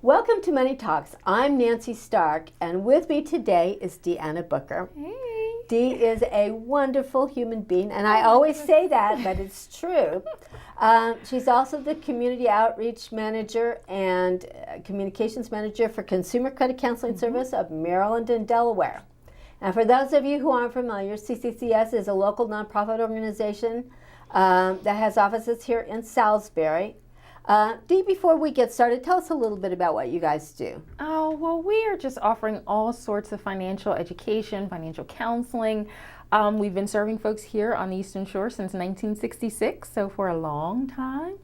Welcome to Money Talks. I'm Nancy Stark, and with me today is Deanna Booker. Hey. Dee is a wonderful human being, and I always say that, but it's true. She's also the Community Outreach Manager and Communications Manager for Consumer Credit Counseling Service of Maryland and Delaware. And for those of you who aren't familiar, CCCS is a local nonprofit organization that has offices here in Salisbury. Dee, before we get started, tell us a little bit about what you guys do. Oh, well, we are just offering all sorts of financial education, financial counseling. We've been serving folks here on the Eastern Shore since 1966, so for a long time.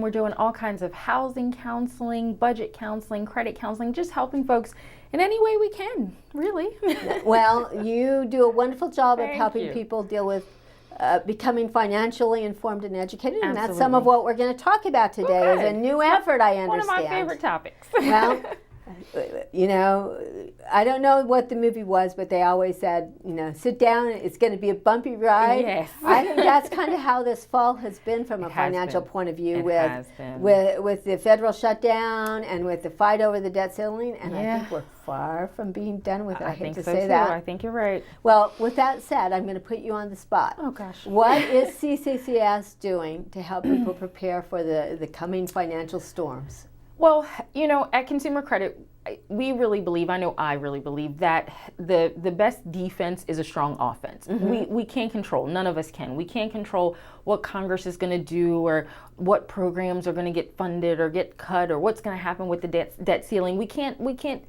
We're doing all kinds of housing counseling, budget counseling, credit counseling, just helping folks in any way we can, really. Well, you do a wonderful job of Thank helping you. people deal with becoming financially informed and educated, and that's some Absolutely. of what we're going to talk about today. Is a good. new effort, I understand. One of my favorite topics. Well, you know, I don't know what the movie was, but they always said, you know, sit down, it's going to be a bumpy ride. Yes. I think that's kind of how this fall has been from a It has financial been. point of view, It has been. with the federal shutdown and with the fight over the debt ceiling, and I Yeah. think we're far from being done with it. I hate think to so say too. that. I think you're right. Well, with that said, I'm going to put you on the spot. Oh, gosh. What is CCCS doing to help people prepare for the coming financial storms? Well, you know, at Consumer Credit, we really believe, I know I really believe, that the best defense is a strong offense. We can't control, none of us can. We can't control what Congress is going to do or what programs are going to get funded or get cut or what's going to happen with the debt ceiling. We can't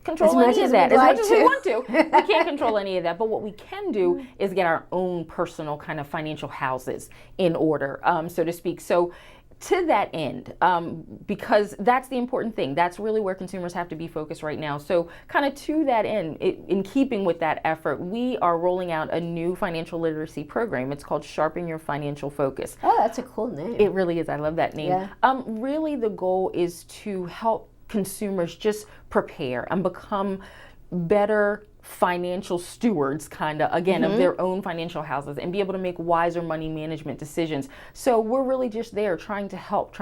control As much any as of that we'd as like much as to. we want to. We can't control any of that. But what we can do is get our own personal kind of financial houses in order, so to speak. So to that end, because that's the important thing, that's really where consumers have to be focused right now. So kind of to that end, in keeping with that effort, we are rolling out a new financial literacy program. It's called Sharpen Your Financial Focus. Oh, that's a cool name. It really is. I love that name. Yeah. Really, the goal is to help consumers just prepare and become better financial stewards, kind of, again, of their own financial houses and be able to make wiser money management decisions. So we're really just there trying to help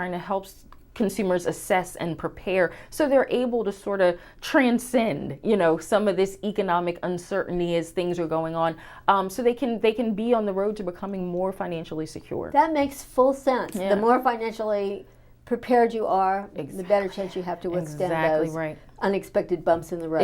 consumers assess and prepare so they're able to sort of transcend, you know, some of this economic uncertainty as things are going on, so they can be on the road to becoming more financially secure. That makes full sense. Yeah. The more financially prepared you are, the better chance you have to withstand Exactly those right. unexpected bumps in the road.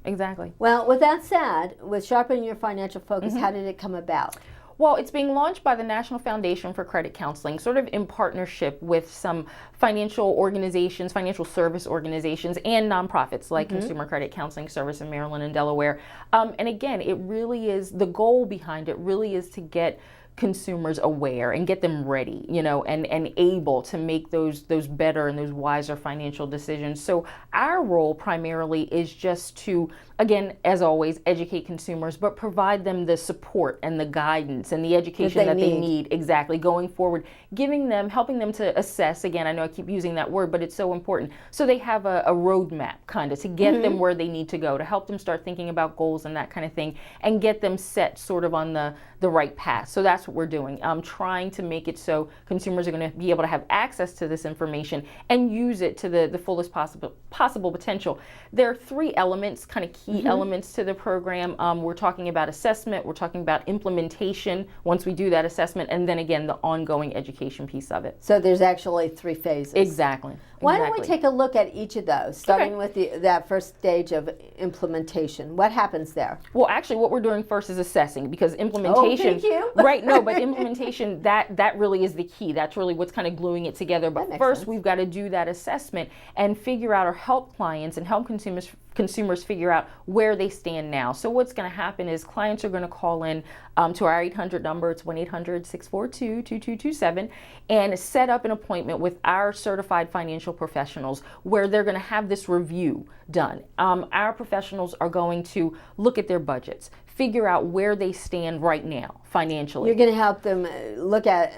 Exactly. Well, with that said, with Sharpen Your Financial Focus, how did it come about? Well, it's being launched by the National Foundation for Credit Counseling, sort of in partnership with some financial organizations, financial service organizations, and nonprofits like Consumer Credit Counseling Service in Maryland and Delaware. And again, it really is, the goal behind it really is to get consumers aware and get them ready, you know, and able to make those better and those wiser financial decisions. So our role primarily is just to, again, as always, educate consumers, but provide them the support and the guidance and the education that they need, exactly, going forward, helping them to assess, again, I know I keep using that word, but it's so important, so they have a roadmap kind of to get them where they need to go, to help them start thinking about goals and that kind of thing, and get them set sort of on the right path. So that's what we're doing. Trying to make it so consumers are going to be able to have access to this information and use it to the fullest possible potential. There are three elements, kind of key elements to the program. We're talking about assessment, we're talking about implementation once we do that assessment, and then again the ongoing education piece of it. So there's actually three phases. Exactly. Why don't we take a look at each of those, starting with that first stage of implementation? What happens there? Well, actually, what we're doing first is assessing, because implementation. Thank you. Right, no, but implementation, that really is the key. That's really what's kind of gluing it together. But first, sense. we've got to do that assessment and figure out, or help clients and help consumers figure out where they stand now. So what's going to happen is clients are going to call in to our 800 number. It's 1-800-642-2227, and set up an appointment with our certified financial professionals where they're going to have this review done. Our professionals are going to look at their budgets, figure out where they stand right now financially. You're going to help them look at,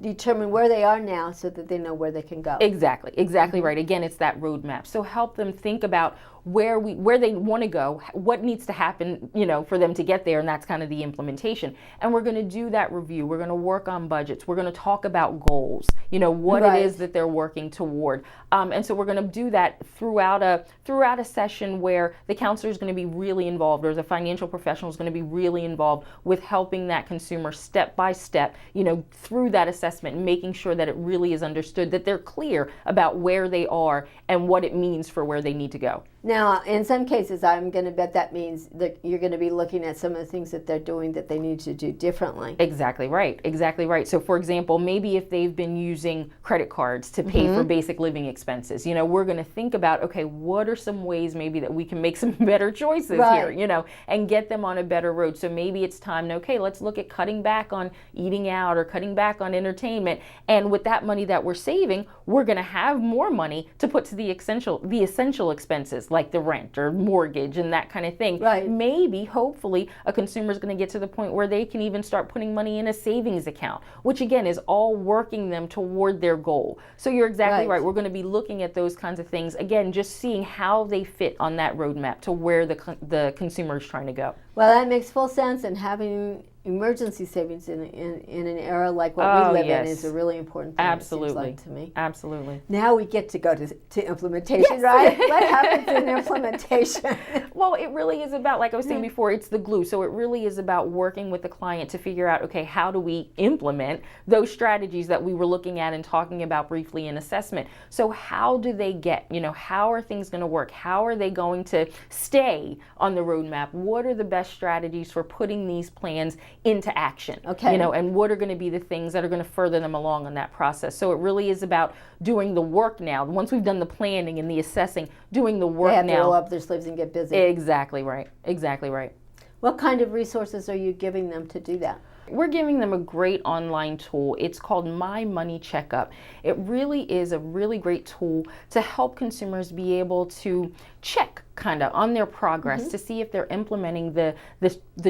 determine where they are now so that they know where they can go. Exactly right. Again, it's that roadmap. So help them think about where they want to go, what needs to happen, for them to get there, and that's kind of the implementation. And we're going to do that review. We're going to work on budgets. We're going to talk about goals, what it is that they're working toward. And so we're going to do that throughout a session where the counselor is going to be really involved, or the financial professional is going to be really involved with helping that consumer step by step, through that assessment, and making sure that it really is understood, that they're clear about where they are and what it means for where they need to go. Now, in some cases, I'm going to bet that means that you're going to be looking at some of the things that they're doing that they need to do differently. Exactly right. Exactly right. So, for example, maybe if they've been using credit cards to pay for basic living expenses, we're going to think about, okay, what are some ways maybe that we can make some better choices here, and get them on a better road. So maybe it's time to, okay, let's look at cutting back on eating out or cutting back on entertainment. And with that money that we're saving, we're going to have more money to put to the essential expenses, like the rent or mortgage and that kind of thing. Right. Maybe, hopefully, a consumer is going to get to the point where they can even start putting money in a savings account, which again is all working them toward their goal. So you're exactly right. We're going to be looking at those kinds of things, again, just seeing how they fit on that roadmap to where the consumer is trying to go. Well, that makes full sense, and having emergency savings in an era like what we live in is a really important thing. Absolutely. It seems like to me. Absolutely. Now we get to go to implementation, right? What happens in implementation? Well, it really is about, like I was saying before, it's the glue. So it really is about working with the client to figure out, okay, how do we implement those strategies that we were looking at and talking about briefly in assessment? So how do they get, how are things going to work? How are they going to stay on the roadmap? What are the best strategies for putting these plans into action? Okay. And what are going to be the things that are going to further them along on that process? So it really is about doing the work now. Once we've done the planning and the assessing, doing the work now. They have to roll up their sleeves and get busy. Exactly right. Exactly right. What kind of resources are you giving them to do that? We're giving them a great online tool. It's called My Money Checkup. It really is a really great tool to help consumers be able to check kind of on their progress to see if they're implementing the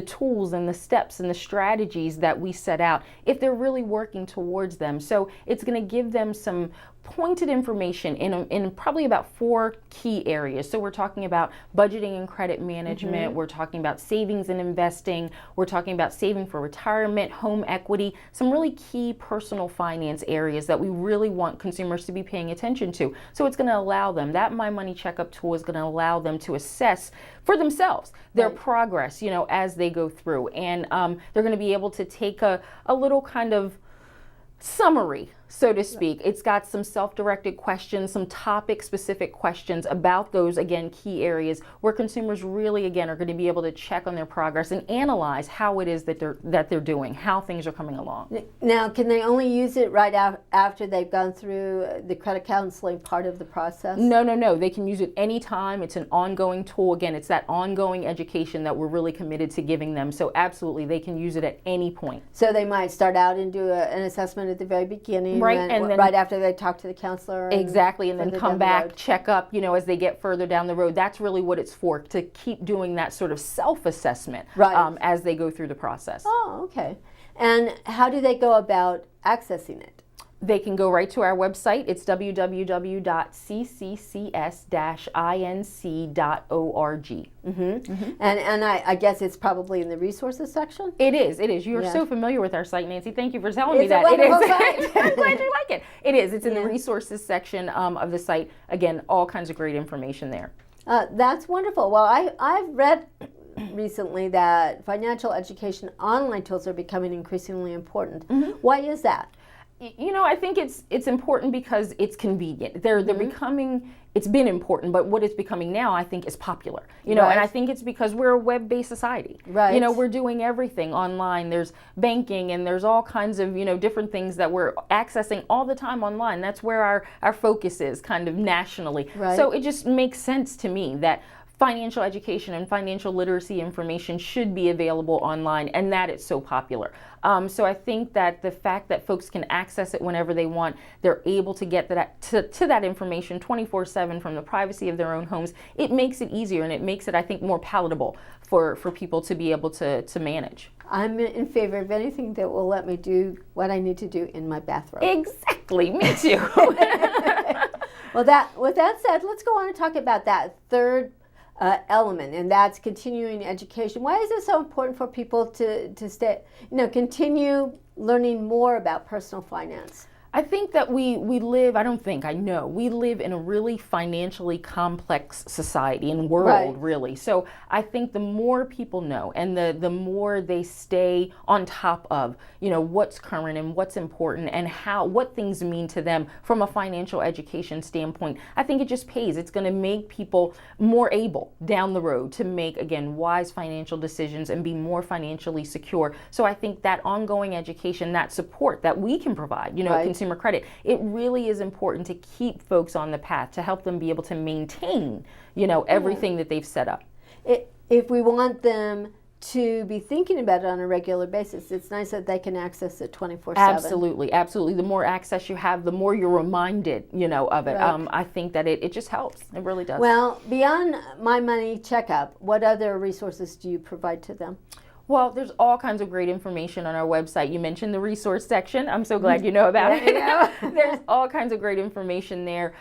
tools and the steps and the strategies that we set out, if they're really working towards them. So it's going to give them some pointed information in probably about 4 key areas. So we're talking about budgeting and credit management, we're talking about savings and investing, we're talking about saving for retirement, home equity, some really key personal finance areas that we really want consumers to be paying attention to. So it's going to allow them, that My Money Checkup tool is going to allow them to assess for themselves their progress, as they go through. And they're going to be able to take a little kind of summary, so to speak. It's got some self-directed questions, some topic-specific questions about those, again, key areas where consumers really, again, are going to be able to check on their progress and analyze how it is that they're doing, how things are coming along. Now, can they only use it right after they've gone through the credit counseling part of the process? No. They can use it anytime. It's an ongoing tool. Again, it's that ongoing education that we're really committed to giving them. So absolutely, they can use it at any point. So they might start out and do an assessment at the very beginning, right, and then right after they talk to the counselor. Exactly, and then come back, check up, as they get further down the road. That's really what it's for, to keep doing that sort of self-assessment as they go through the process. Oh, okay. And how do they go about accessing it? They can go right to our website. It's www.cccs-inc.org. And I guess it's probably in the resources section? It is. You're so familiar with our site, Nancy. Thank you for telling me It's that. a wonderful It is. site. I'm glad you like it. It is. It's in the resources section of the site. Again, all kinds of great information there. That's wonderful. Well, I've read recently that financial education online tools are becoming increasingly important. Why is that? I think it's important because it's convenient. They're becoming, it's been important, but what it's becoming now, I think, is popular. And I think it's because we're a web-based society. Right. We're doing everything online. There's banking and there's all kinds of, different things that we're accessing all the time online. That's where our focus is kind of nationally. Right. So it just makes sense to me that financial education and financial literacy information should be available online, and that it's so popular. So I think that the fact that folks can access it whenever they want, they're able to get to that information 24/7 from the privacy of their own homes, it makes it easier, and it makes it, I think, more palatable for people to be able to manage. I'm in favor of anything that will let me do what I need to do in my bathrobe. Exactly, me too. Well, with that said, let's go on and talk about that third element, and that's continuing education. Why is it so important for people to stay, continue learning more about personal finance? I think that we live, I know, we live in a really financially complex society and world, really. So I think the more people know and the more they stay on top of, what's current and what's important and what things mean to them from a financial education standpoint, I think it just pays. It's going to make people more able down the road to make, again, wise financial decisions and be more financially secure. So I think that ongoing education, that support that we can provide, consumer credit, it really is important to keep folks on the path to help them be able to maintain, everything that they've set up. If we want them to be thinking about it on a regular basis, it's nice that they can access it 24/7. Absolutely. The more access you have, the more you're reminded, of it. Right. I think that it just helps. It really does. Well, beyond My Money Checkup, what other resources do you provide to them? Well, there's all kinds of great information on our website. You mentioned the resource section. I'm so glad you know about it. There's all kinds of great information there.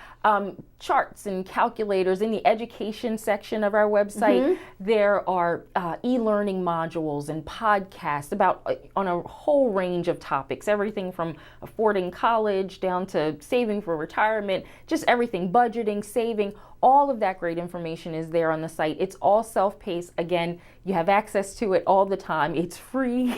Charts and calculators. In the education section of our website, there are e-learning modules and podcasts on a whole range of topics. Everything from affording college down to saving for retirement, just everything, budgeting, saving. All of that great information is there on the site. It's all self-paced. Again, you have access to it all the time. It's free.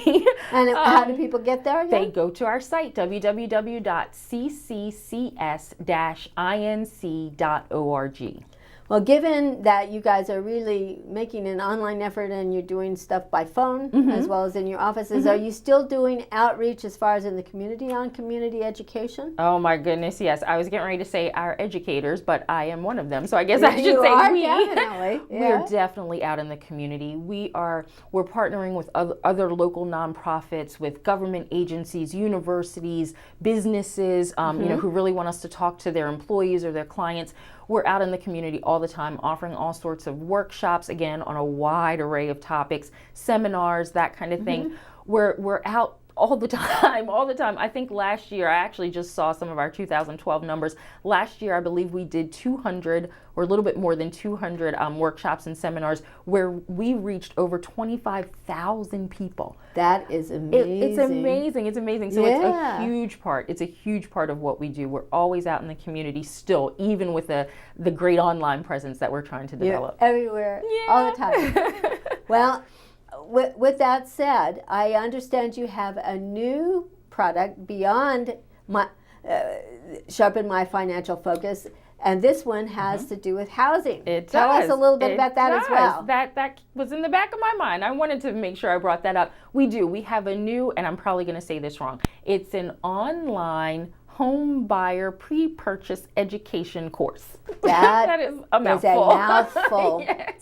And how do people get there again? They go to our site, www.cccs-inc.org. Well, given that you guys are really making an online effort and you're doing stuff by phone as well as in your offices, are you still doing outreach as far as in the community on community education? Oh my goodness, yes. I was getting ready to say our educators, but I am one of them. So I guess I should You say are, we. definitely. We're definitely out in the community. We're partnering with other local nonprofits, with government agencies, universities, businesses, who really want us to talk to their employees or their clients. We're out in the community all the time offering all sorts of workshops, again, on a wide array of topics, seminars, that kind of thing. We're out all the time. I think last year, I actually just saw some of our 2012 numbers. Last year, I believe we did 200 or a little bit more than 200 workshops and seminars where we reached over 25,000 people. That is amazing. It's amazing. So it's a huge part. It's a huge part of what we do. We're always out in the community still, even with the great online presence that we're trying to develop. You're everywhere, all the time. Well, with that said, I understand you have a new product beyond Sharpen My Financial Focus, and this one has to do with housing. Tell us a little bit about that as well. That was in the back of my mind. I wanted to make sure I brought that up. We do. We have a new, and I'm probably going to say this wrong, it's an online home buyer pre-purchase education course. That is a mouthful. Yes.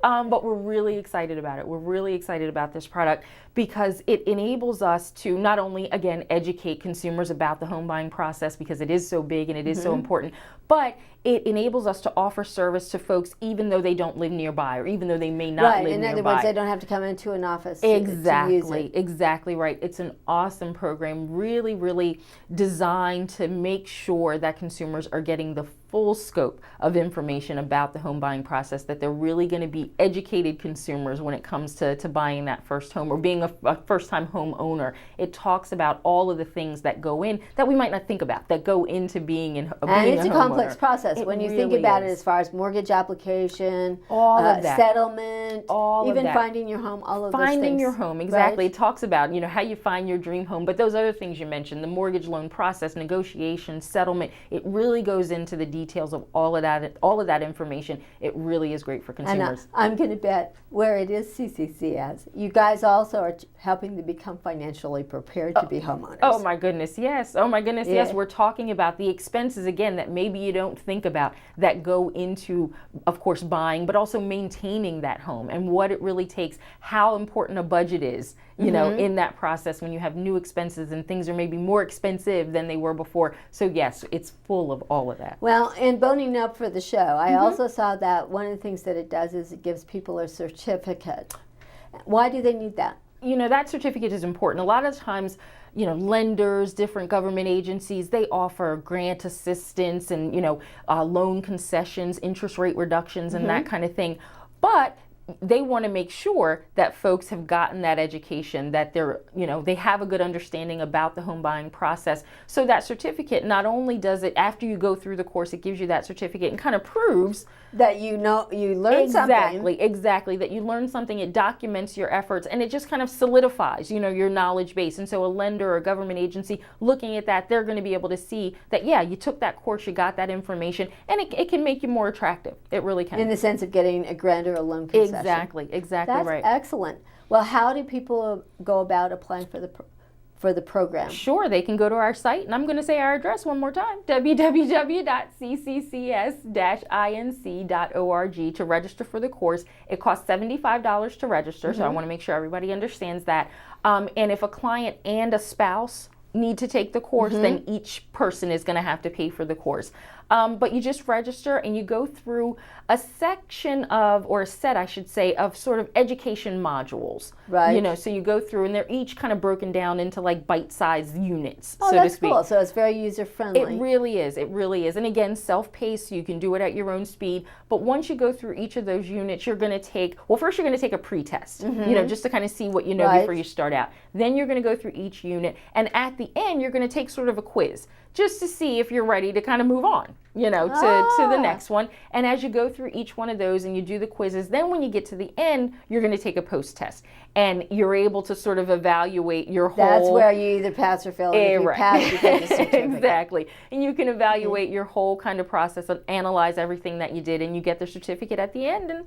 But we're really excited about it. We're really excited about this product because it enables us to not only, again, educate consumers about the home buying process because it is so big and it is so important, but it enables us to offer service to folks even though they don't live nearby or even though they may not live nearby. In other words, they don't have to come into an office to use it. Exactly right. It's an awesome program, really, really designed to make sure that consumers are getting the full scope of information about the home buying process, that they're really going to be educated consumers when it comes to buying that first home or being a first-time home owner. It talks about all of the things that go in that we might not think about, that go into being a homeowner. And it's a complex process when you think about it as far as mortgage application, all of that. Settlement, even that. Finding your home, all of those things. Finding your home, exactly. Right? It talks about, how you find your dream home, but those other things you mentioned, the mortgage loan process, negotiation, settlement, it really goes into the details of all of that information. It really is great for consumers. And I'm going to bet where it is CCCS, you guys also are helping to become financially prepared to be homeowners. Oh my goodness, yes. Yes. We're talking about the expenses, again, that maybe you don't think about that go into, of course, buying, but also maintaining that home and what it really takes, how important a budget is, in that process when you have new expenses and things are maybe more expensive than they were before. So yes, it's full of all of that. Well, in boning up for the show, I also saw that one of the things that it does is it gives people a certificate. Why do they need that? that certificate is important. A lot of times, lenders, different government agencies, they offer grant assistance and, loan concessions, interest rate reductions, and that kind of thing. But they want to make sure that folks have gotten that education, that they have a good understanding about the home buying process. So that certificate, not only does it, after you go through the course, it gives you that certificate and kind of proves that you learned something. Exactly, that you learned something. It documents your efforts, and it just kind of solidifies, your knowledge base. And so a lender or a government agency looking at that, they're going to be able to see that, yeah, you took that course, you got that information, and it can make you more attractive. It really can. In the sense of getting a grant or a loan concession. Exactly That's right. Excellent. Well, how do people go about applying for the program? Sure, they can go to our site, and I'm going to say our address one more time, www.cccs-inc.org, to register for the course. It costs $75 to register, so I want to make sure everybody understands that. And if a client and a spouse need to take the course, then each person is going to have to pay for the course. But you just register and you go through a section of, or a set, I should say, of sort of education modules. Right. So you go through, and they're each kind of broken down into like bite-sized units, so to speak. Cool. So it's very user-friendly. It really is. It really is. And again, self-paced, so you can do it at your own speed. But once you go through each of those units, you're going to take, first you're going to take a pre-test, just to kind of see what you know before you start out. Then you're going to go through each unit. And at the end, you're going to take sort of a quiz, just to see if you're ready to kind of move on, to the next one. And as you go through each one of those and you do the quizzes, then when you get to the end, you're going to take a post-test. And you're able to sort of evaluate your whole... That's where you either pass or fail. And if you pass, you get the certificate. Exactly. And you can evaluate your whole kind of process and analyze everything that you did, and you get the certificate at the end. And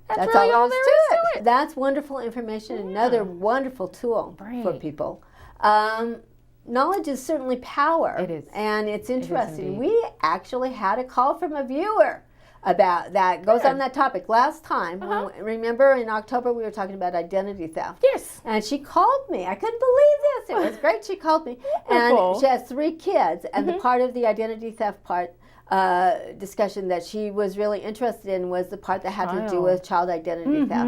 that's really all there is to it. That's wonderful information. Another wonderful tool for people. Knowledge is certainly power. It is. And it's interesting. It is We actually had a call from a viewer about that. Goes on that topic. Last time, remember in October we were talking about identity theft. Yes. And she called me. I couldn't believe this. It was great. She called me. And she has 3 kids. And the part of the identity theft part discussion that she was really interested in was the part that had to do with child identity theft.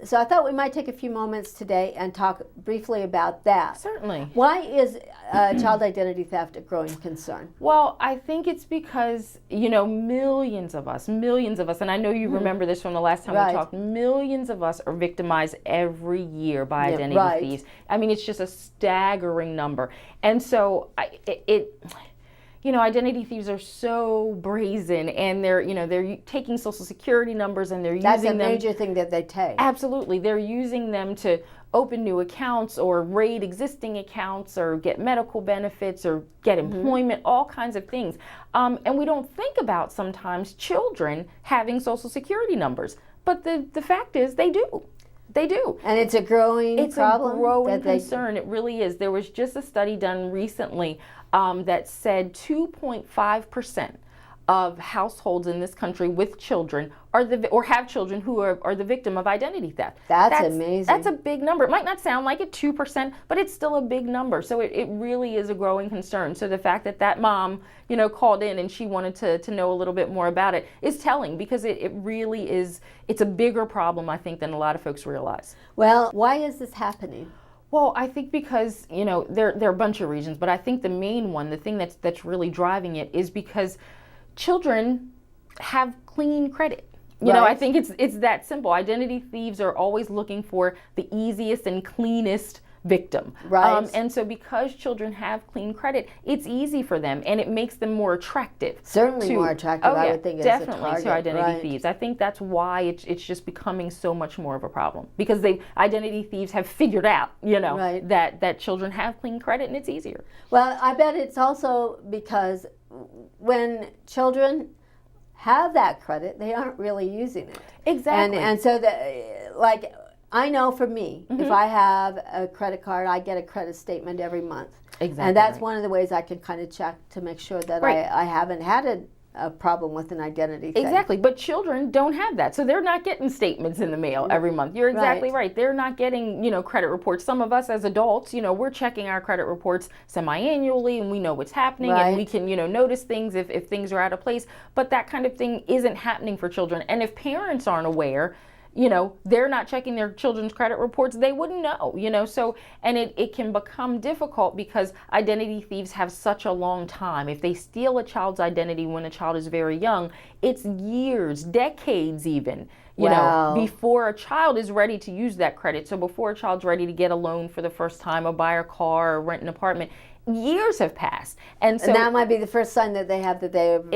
So I thought we might take a few moments today and talk briefly about that. Certainly. Why is child identity theft a growing concern? Well, I think it's because, millions of us, and I know you remember this from the last time we talked, millions of us are victimized every year by identity thieves. I mean, it's just a staggering number. And so identity thieves are so brazen, and they're taking Social Security numbers, and they're using them. That's a major thing that they take. Absolutely. They're using them to open new accounts or raid existing accounts or get medical benefits or get employment, all kinds of things. And we don't think about sometimes children having Social Security numbers. But the fact is they do. They do. And it's a growing problem. It's a growing concern. It really is. There was just a study done recently that said 2.5% of households in this country with children have children who are the victim of identity theft. That's amazing. That's a big number. It might not sound like it, 2%, but it's still a big number. So it really is a growing concern. So the fact that mom, called in and she wanted to know a little bit more about it is telling, because it really is, it's a bigger problem, I think, than a lot of folks realize. Well, why is this happening? Well, I think because, there are a bunch of reasons, but I think the main one, the thing that's really driving it, is because children have clean credit. I think it's that simple. Identity thieves are always looking for the easiest and cleanest victim. Right. And so because children have clean credit, it's easy for them, and it makes them more attractive. Certainly more attractive, I would think, definitely, as a target. to identity thieves. I think that's why it's just becoming so much more of a problem, because identity thieves have figured out, that children have clean credit, and it's easier. Well, I bet it's also because when children have that credit, they aren't really using it. Exactly. And so I know for me, if I have a credit card, I get a credit statement every month. Exactly. And that's one of the ways I can kind of check to make sure that I haven't had a problem with an identity thing. Exactly, but children don't have that, so they're not getting statements in the mail every month. You're exactly right. They're not getting, credit reports. Some of us as adults, we're checking our credit reports semi-annually, and we know what's happening, and we can, notice things if things are out of place. But that kind of thing isn't happening for children. And if parents aren't aware, they're not checking their children's credit reports, they wouldn't know, so, and it can become difficult because identity thieves have such a long time. If they steal a child's identity when a child is very young, it's years, decades even, before a child is ready to use that credit. So before a child's ready to get a loan for the first time or buy a car or rent an apartment, years have passed. And so that might be the first sign that they have they have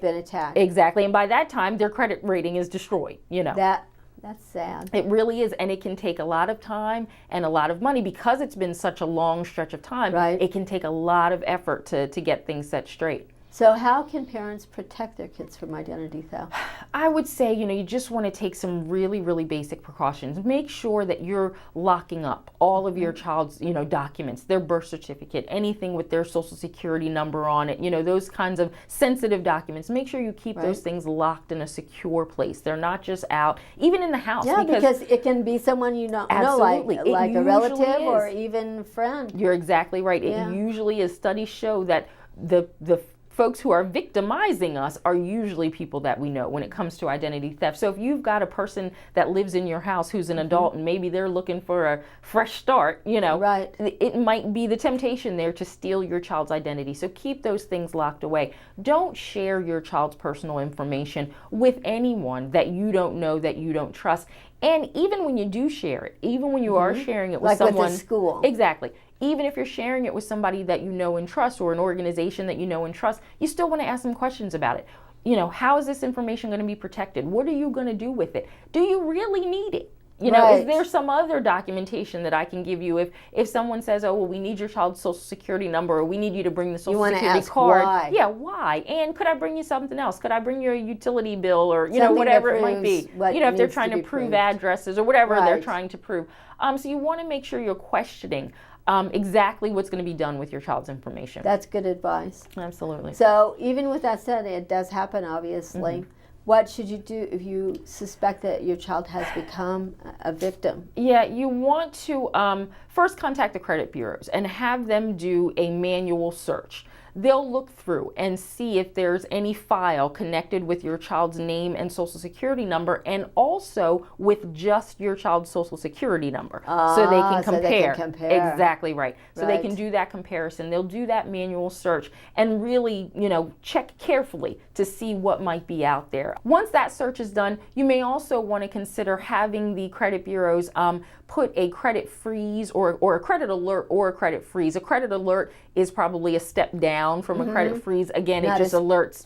been attacked. Exactly. And by that time, their credit rating is destroyed, That's sad. It really is. And it can take a lot of time and a lot of money because it's been such a long stretch of time. Right. It can take a lot of effort to get things set straight. So how can parents protect their kids from identity theft? I would say, you just want to take some really, really basic precautions. Make sure that you're locking up all of your child's, documents, their birth certificate, anything with their social security number on it, those kinds of sensitive documents. Make sure you keep those things locked in a secure place. They're not just out, even in the house. Yeah, because it can be someone absolutely. like a relative or even friend. You're exactly right. It usually is. Studies show that the folks who are victimizing us are usually people that we know when it comes to identity theft. So if you've got a person that lives in your house who's an adult and maybe they're looking for a fresh start, it might be the temptation there to steal your child's identity. So keep those things locked away. Don't share your child's personal information with anyone that you don't know, that you don't trust. And even when you do share it, even when you are sharing it with someone, like with the school. Exactly. Even if you're sharing it with somebody that you know and trust or an organization that you know and trust, you still want to ask them questions about it. How is this information going to be protected? What are you going to do with it? Do you really need it? Is there some other documentation that I can give you if someone says, oh, well, we need your child's social security number, or we need you to bring the social security card. Why. Yeah, why? And could I bring you something else? Could I bring you a utility bill or, whatever it might be? If they're trying to prove addresses or whatever they're trying to prove. So you want to make sure you're questioning exactly what's going to be done with your child's information. That's good advice. Absolutely. So even with that said, it does happen, obviously. What should you do if you suspect that your child has become a victim? Yeah, you want to first contact the credit bureaus and have them do a manual search. They'll look through and see if there's any file connected with your child's name and social security number, and also with just your child's social security number, so they can compare. Exactly right. So they can do that comparison. They'll do that manual search and really, check carefully to see what might be out there. Once that search is done, you may also want to consider having the credit bureaus put a credit freeze or a credit alert or a credit freeze. A credit alert is probably a step down from a credit freeze. Again, it just alerts,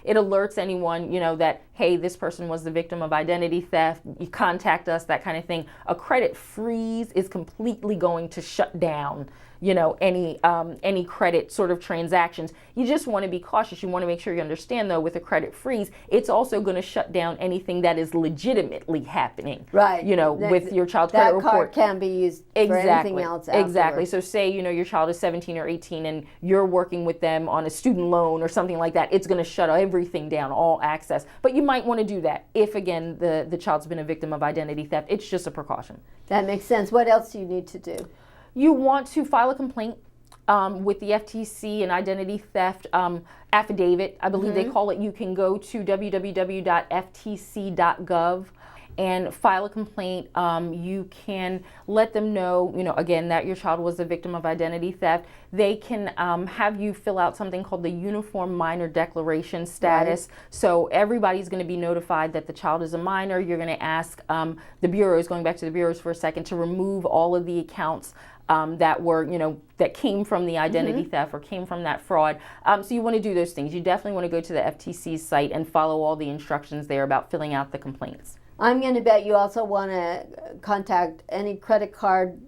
it alerts anyone, that, hey, this person was the victim of identity theft, you contact us, that kind of thing. A credit freeze is completely going to shut down any credit sort of transactions. You just want to be cautious. You want to make sure you understand, though, with a credit freeze, it's also going to shut down anything that is legitimately happening. Right. With your child's credit report. That card can be used for anything else afterwards. Exactly. So say, your child is 17 or 18 and you're working with them on a student loan or something like that. It's going to shut everything down, all access. But you might want to do that if, again, the child's been a victim of identity theft. It's just a precaution. That makes sense. What else do you need to do? You want to file a complaint with the FTC, an identity theft affidavit. I believe they call it. You can go to www.ftc.gov and file a complaint. You can let them know, again, that your child was a victim of identity theft. They can have you fill out something called the Uniform Minor Declaration Status. So everybody's going to be notified that the child is a minor. You're going to ask the bureaus, going back to the bureaus for a second, to remove all of the accounts that were, that came from the identity theft or came from that fraud. So you want to do those things. You definitely want to go to the FTC's site and follow all the instructions there about filling out the complaints. I'm going to bet you also want to contact any credit card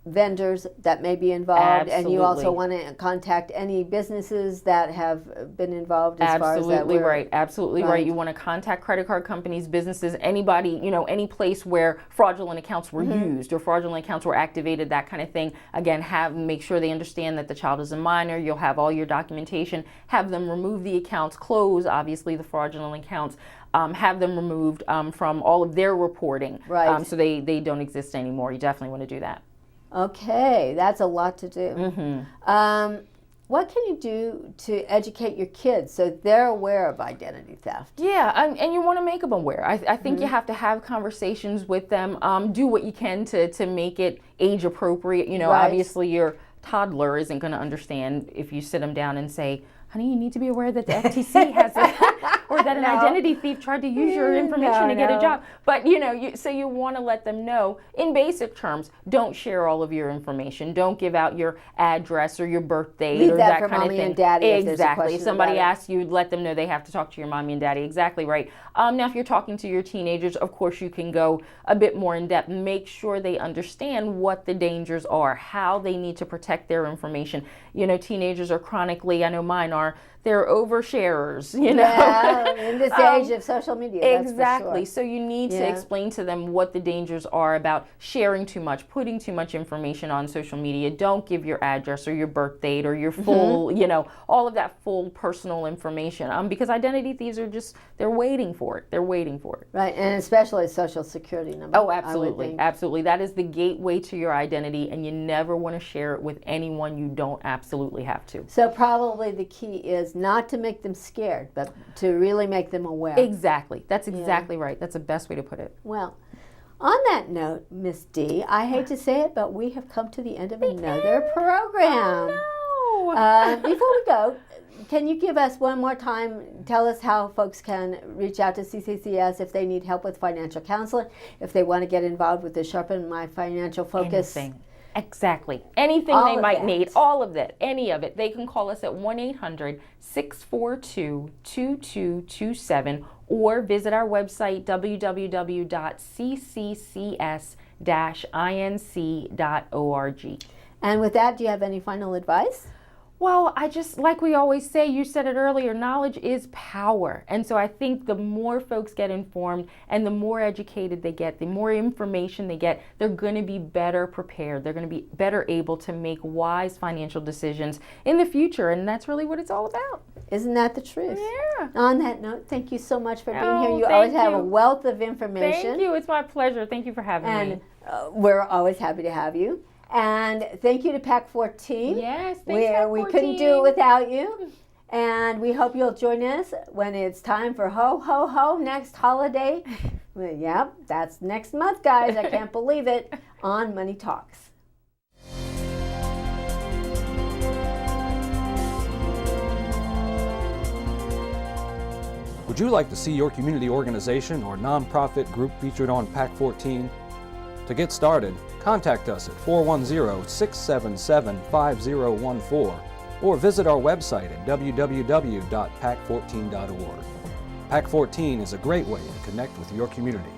vendors that may be involved. Absolutely. And you also want to contact any businesses that have been involved as far as that. Absolutely right. You want to contact credit card companies, businesses, anybody, any place where fraudulent accounts were used or fraudulent accounts were activated, that kind of thing. Again, make sure they understand that the child is a minor. You'll have all your documentation. Have them remove the accounts, close, obviously, the fraudulent accounts. Have them removed from all of their reporting, so they don't exist anymore. You definitely want to do that. Okay, that's a lot to do. What what can you do to educate your kids so they're aware of identity theft? Yeah, and you want to make them aware. I think you have to have conversations with them. Do what you can to make it age appropriate. You know, Right. obviously your toddler isn't going to understand if you sit them down and say, honey, you need to be aware that the FTC has or that an identity thief tried to use your information to get a job. But so you want to let them know in basic terms, don't share all of your information. Don't give out your address or your birth date Leave or that that for kind of mommy thing. and daddy if there's a Exactly. question If somebody about it. asks you, let them know they have to talk to your mommy and daddy. Exactly right. Now, if you're talking to your teenagers, of course you can go a bit more in depth. Make sure they understand what the dangers are, how they need to protect their information. Teenagers are chronically, I know mine are, they're oversharers, Yeah, in this age of social media, that's exactly. for sure. So you need to explain to them what the dangers are about sharing too much, putting too much information on social media. Don't give your address or your birth date or your full, all of that full personal information. Because identity thieves are they're waiting for it. They're waiting for it. Right, and especially a social security number. Oh, I would absolutely. think. Absolutely. That is the gateway to your identity, and you never want to share it with anyone you don't absolutely have to. So probably the key is not to make them scared, but to really make them aware. Exactly. That's exactly right. That's the best way to put it. Well, on that note, Miss D, I hate to say it, but we have come to the end of another program. Oh, no. Before we go, can you give us one more time, tell us how folks can reach out to CCCS if they need help with financial counseling, if they want to get involved with the Sharpen My Financial Focus. Anything. Exactly. Anything All they of might that. need, all of that, any of it. They can call us at 1-800-642-2227 or visit our website, www.cccs-inc.org. And with that, do you have any final advice? Well, like we always say, you said it earlier, knowledge is power. And so I think the more folks get informed and the more educated they get, the more information they get, they're going to be better prepared. They're going to be better able to make wise financial decisions in the future. And that's really what it's all about. Isn't that the truth? Yeah. On that note, thank you so much for being Oh, here. You thank always have you. a wealth of information. Thank you. It's my pleasure. Thank you for having me. And we're always happy to have you. And thank you to Pack 14. Yes, thanks, Pack We couldn't do it 14. without you. And we hope you'll join us when it's time for Ho Ho Ho next holiday. Well, yep, that's next month, guys. I can't believe it. On Money Talks. Would you like to see your community organization or nonprofit group featured on Pack 14? To get started, contact us at 410-677-5014 or visit our website at www.pack14.org. Pack 14 is a great way to connect with your community.